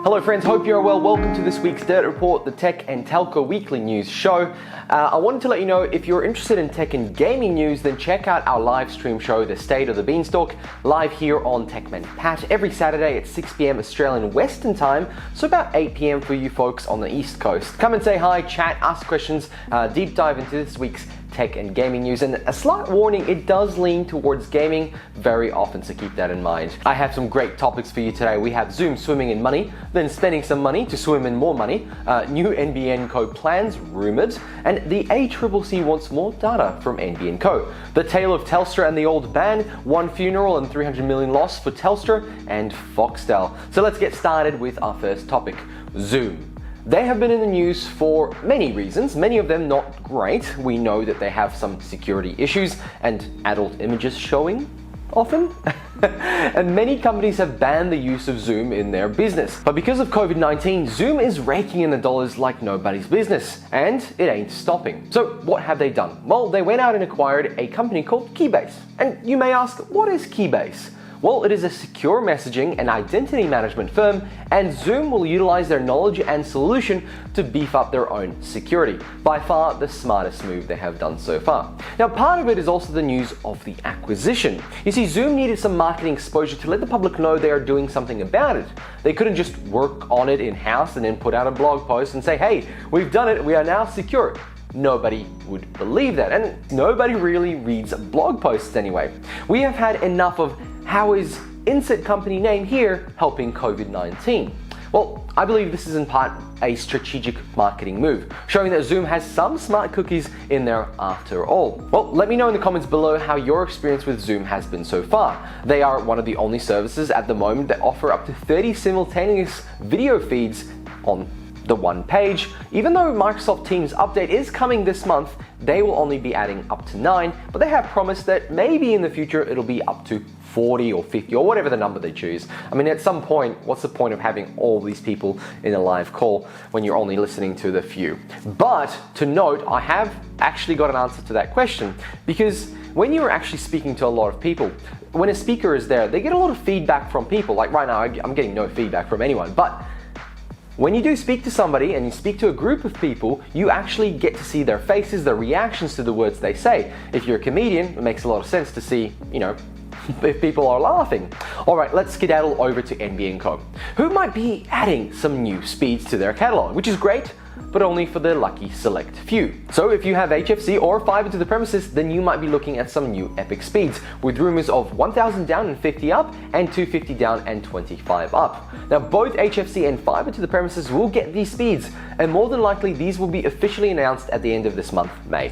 Hello friends, hope you're well. Welcome to this week's Dirt Report, the Tech and Telco Weekly News Show. I wanted to let you know, if you're interested in tech and gaming news, then check out our live stream show, The State of the Beanstalk, live here on Techman Pat, every Saturday at 6 p.m. Australian Western Time, so about 8 p.m. for you folks on the East Coast. Come and say hi, chat, ask questions, deep dive into this week's tech and gaming news, and a slight warning, it does lean towards gaming very often, so keep that in mind. I have some great topics for you today. We have Zoom swimming in money, then spending some money to swim in more money, new NBN Co plans rumored, and the ACCC wants more data from NBN Co. The tale of Telstra and the old ban, one funeral and 300 million loss for Telstra and Foxtel. So let's get started with our first topic, Zoom. They have been in the news for many reasons, many of them not great. We know that they have some security issues and adult images showing often. And many companies have banned the use of Zoom in their business. But because of COVID-19, Zoom is raking in the dollars like nobody's business, and it ain't stopping. So what have they done? Well, they went out and acquired a company called Keybase. And you may ask, what is Keybase? Well, it is a secure messaging and identity management firm, and Zoom will utilize their knowledge and solution to beef up their own security. By far the smartest move they have done so far. Now, part of it is also the news of the acquisition. You see, Zoom needed some marketing exposure to let the public know they are doing something about it. They couldn't just work on it in-house and then put out a blog post and say, hey, we've done it, we are now secure. Nobody would believe that, and nobody really reads blog posts anyway. We have had enough of how is insert company name here helping COVID-19? Well, I believe this is in part a strategic marketing move, showing that Zoom has some smart cookies in there after all. Well, let me know in the comments below how your experience with Zoom has been so far. They are one of the only services at the moment that offer up to 30 simultaneous video feeds on the one page. Even though Microsoft Teams update is coming this month, they will only be adding up to 9, but they have promised that maybe in the future it'll be up to 40 or 50 or whatever the number they choose. I mean, at some point, what's the point of having all these people in a live call when you're only listening to the few? But to note, I have actually got an answer to that question, because when you're actually speaking to a lot of people, when a speaker is there, they get a lot of feedback from people. Like right now, I'm getting no feedback from anyone, but when you do speak to somebody and you speak to a group of people, you actually get to see their faces, their reactions to the words they say. If you're a comedian, it makes a lot of sense to see, if people are laughing. All right, let's skedaddle over to NBN Co, who might be adding some new speeds to their catalog, which is great, but only for the lucky select few. So if you have HFC or fiber to the premises, then you might be looking at some new epic speeds, with rumors of 1000 down and 50 up, and 250 down and 25 up. Now, both HFC and fiber to the premises will get these speeds, and more than likely these will be officially announced at the end of this month, May.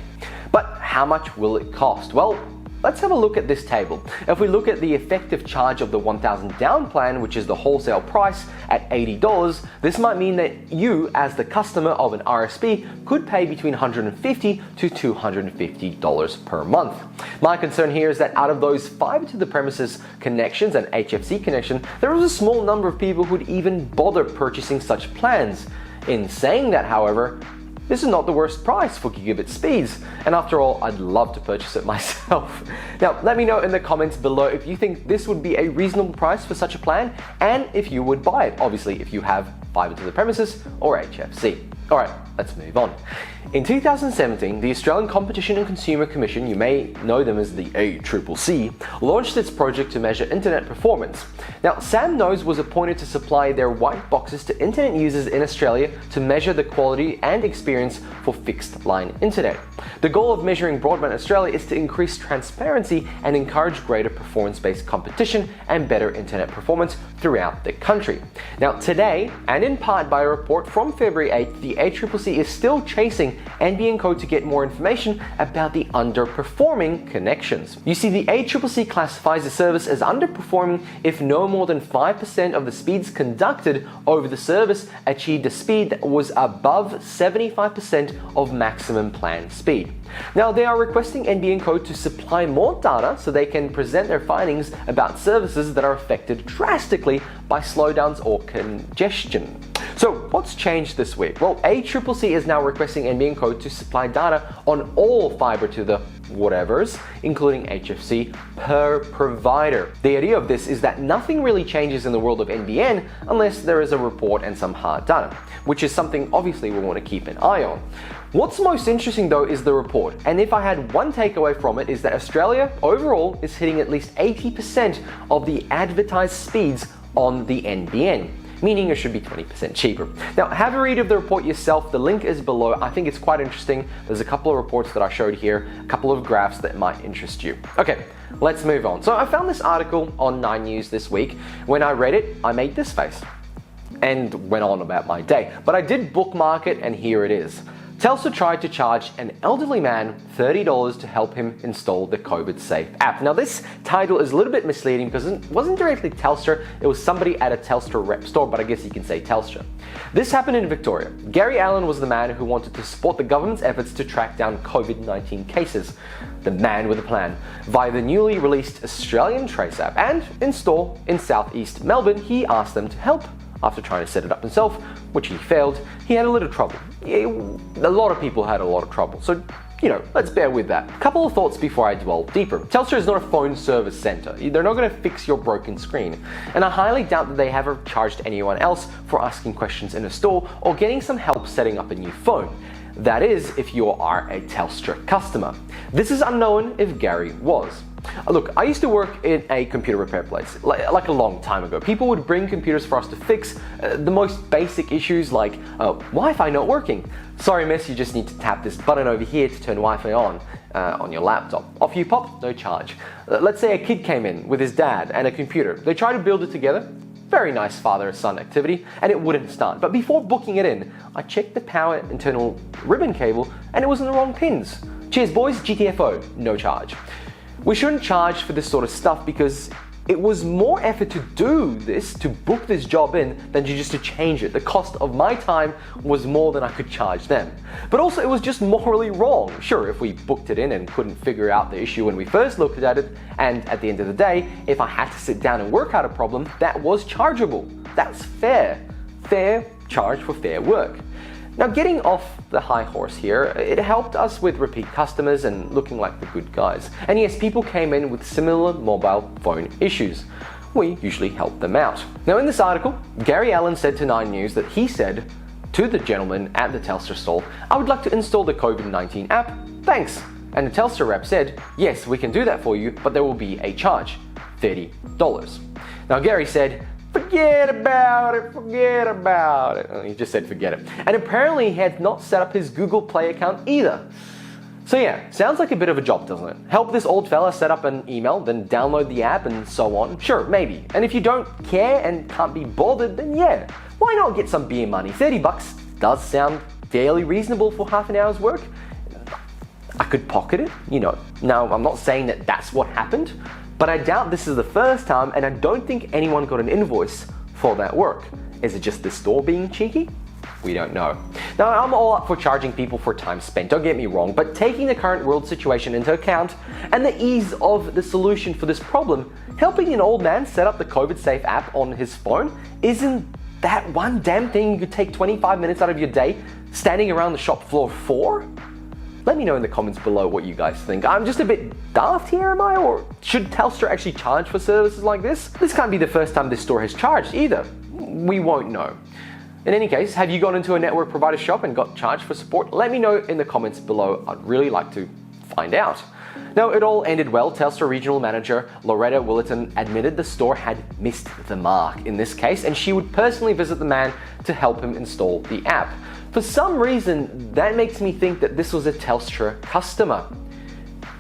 But how much will it cost? Well, let's have a look at this table. If we look at the effective charge of the 1000 down plan, which is the wholesale price at $80, this might mean that you, as the customer of an RSP, could pay between $150 to $250 per month. My concern here is that out of those fiber to the premises connections and HFC connection, there is a small number of people who'd even bother purchasing such plans. In saying that, however, this is not the worst price for gigabit speeds, and after all, I'd love to purchase it myself. Now, let me know in the comments below if you think this would be a reasonable price for such a plan, and if you would buy it, obviously if you have fiber to the premises or HFC. All right, let's move on. In 2017, the Australian Competition and Consumer Commission, you may know them as the ACCC, launched its project to measure internet performance. Now, Sam Knows was appointed to supply their white boxes to internet users in Australia to measure the quality and experience for fixed-line internet. The goal of measuring Broadband Australia is to increase transparency and encourage greater performance-based competition and better internet performance throughout the country. Now, today, and in part by a report from February 8th, the ACCC is still chasing NBN Co to get more information about the underperforming connections. You see, the ACCC classifies the service as underperforming if no more than 5% of the speeds conducted over the service achieved a speed that was above 75% of maximum planned speed. Now, they are requesting NBN Co to supply more data so they can present their findings about services that are affected drastically by slowdowns or congestion. So what's changed this week? Well, ACCC is now requesting NBN Co to supply data on all fiber to the whatevers, including HFC, per provider. The idea of this is that nothing really changes in the world of NBN unless there is a report and some hard data, which is something obviously we want to keep an eye on. What's most interesting though is the report, and if I had one takeaway from it is that Australia overall is hitting at least 80% of the advertised speeds on the NBN, meaning it should be 20% cheaper. Now, have a read of the report yourself. The link is below. I think it's quite interesting. There's a couple of reports that I showed here, a couple of graphs that might interest you. Okay, let's move on. So I found this article on 9 News this week. When I read it, I made this face and went on about my day. But I did bookmark it, and here it is. Telstra tried to charge an elderly man $30 to help him install the COVID Safe app. Now this title is a little bit misleading because it wasn't directly Telstra, it was somebody at a Telstra rep store, but I guess you can say Telstra. This happened in Victoria. Gary Allen was the man who wanted to support the government's efforts to track down COVID-19 cases. The man with a plan. Via the newly released Australian Trace app and in store in southeast Melbourne, he asked them to help. After trying to set it up himself, which he failed, he had a little trouble. A lot of people had a lot of trouble, so let's bear with that. Couple of thoughts before I dwell deeper. Telstra is not a phone service center. They're not going to fix your broken screen, and I highly doubt that they have charged anyone else for asking questions in a store or getting some help setting up a new phone. That is, if you are a Telstra customer. This is unknown if Gary was. Look, I used to work in a computer repair place, like a long time ago. People would bring computers for us to fix the most basic issues like Wi-Fi not working. Sorry miss, you just need to tap this button over here to turn Wi-Fi on your laptop. Off you pop, no charge. Let's say a kid came in with his dad and a computer. They tried to build it together. Very nice father-son activity, and it wouldn't start. But before booking it in, I checked the power internal ribbon cable and it was in the wrong pins. Cheers boys, GTFO, no charge. We shouldn't charge for this sort of stuff because it was more effort to do this, to book this job in, than just to change it. The cost of my time was more than I could charge them. But also it was just morally wrong. Sure, if we booked it in and couldn't figure out the issue when we first looked at it, and at the end of the day, if I had to sit down and work out a problem, that was chargeable. That's fair. Fair charge for fair work. Now, getting off the high horse here, it helped us with repeat customers and looking like the good guys. And yes, people came in with similar mobile phone issues. We usually help them out. Now, in this article, Gary Allen said to 9 News that he said to the gentleman at the Telstra stall, "I would like to install the COVID-19 app, thanks." And the Telstra rep said, "Yes, we can do that for you, but there will be a charge, $30. Now, Gary said, "Forget about it, forget about it." He just said forget it. And apparently he had not set up his Google Play account either. So yeah, sounds like a bit of a job, doesn't it? Help this old fella set up an email, then download the app and so on. Sure, maybe. And if you don't care and can't be bothered, then yeah, why not get some beer money? $30 does sound fairly reasonable for half an hour's work. I could pocket it, Now, I'm not saying that that's what happened, but I doubt this is the first time, and I don't think anyone got an invoice for that work. Is it just the store being cheeky? We don't know. Now, I'm all up for charging people for time spent, don't get me wrong, but taking the current world situation into account and the ease of the solution for this problem, helping an old man set up the COVID Safe app on his phone, isn't that one damn thing you could take 25 minutes out of your day standing around the shop floor for? Let me know in the comments below what you guys think. I'm just a bit daft here, am I? Or should Telstra actually charge for services like this? This can't be the first time this store has charged either. We won't know. In any case, have you gone into a network provider shop and got charged for support? Let me know in the comments below. I'd really like to find out. Now, it all ended well. Telstra Regional Manager Loretta Willerton admitted the store had missed the mark in this case, and she would personally visit the man to help him install the app. For some reason, that makes me think that this was a Telstra customer.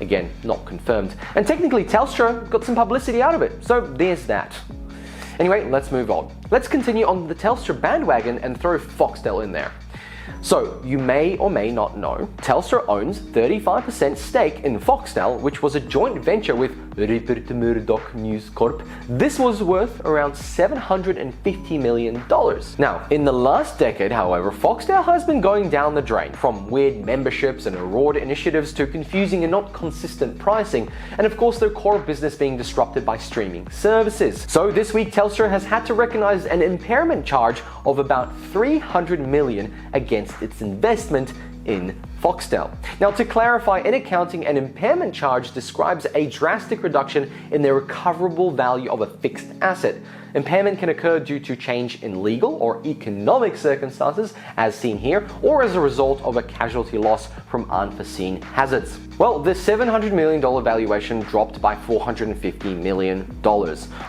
Again, not confirmed. And technically, Telstra got some publicity out of it, so there's that. Anyway, let's move on. Let's continue on the Telstra bandwagon and throw Foxtel in there. So, you may or may not know, Telstra owns 35% stake in Foxtel, which was a joint venture with Rupert Murdoch News Corp. This was worth around $750 million. Now, in the last decade, however, Foxtel has been going down the drain, from weird memberships and reward initiatives to confusing and not consistent pricing, and of course their core business being disrupted by streaming services. So this week, Telstra has had to recognize an impairment charge of about $300 million against its investment in Foxtel. Now, to clarify, in accounting, an impairment charge describes a drastic reduction in the recoverable value of a fixed asset. Impairment can occur due to change in legal or economic circumstances, as seen here, or as a result of a casualty loss from unforeseen hazards. Well, the $700 million valuation dropped by $450 million,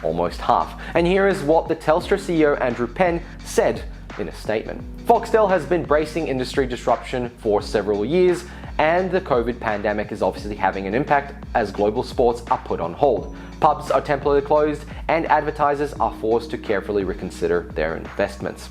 almost half. And here is what the Telstra CEO Andrew Penn said in a statement. Foxtel has been bracing industry disruption for several years, and the COVID pandemic is obviously having an impact as global sports are put on hold. Pubs are temporarily closed, and advertisers are forced to carefully reconsider their investments.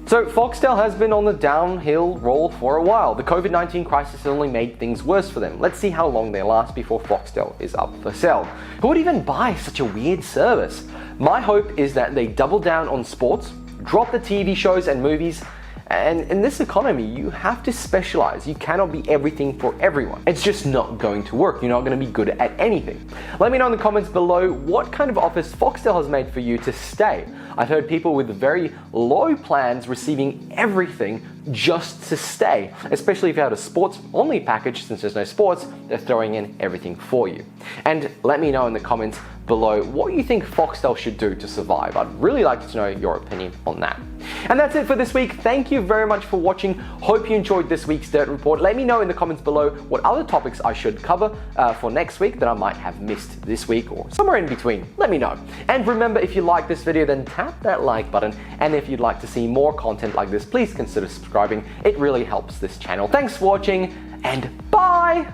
So Foxtel has been on the downhill roll for a while. The COVID-19 crisis only made things worse for them. Let's see how long they last before Foxtel is up for sale. Who would even buy such a weird service? My hope is that they double down on sports, drop the TV shows and movies, and in this economy, you have to specialize. You cannot be everything for everyone. It's just not going to work. You're not going to be good at anything. Let me know in the comments below what kind of offers Foxtel has made for you to stay. I've heard people with very low plans receiving everything just to stay, especially if you had a sports-only package. Since there's no sports, they're throwing in everything for you. And let me know in the comments below what you think Foxtel should do to survive. I'd really like to know your opinion on that. And that's it for this week. Thank you very much for watching. Hope you enjoyed this week's Dirt Report. Let me know in the comments below what other topics I should cover for next week that I might have missed this week or somewhere in between. Let me know. And remember, if you like this video, then tap that like button. And if you'd like to see more content like this, please consider subscribing. It really helps this channel. Thanks for watching, and bye!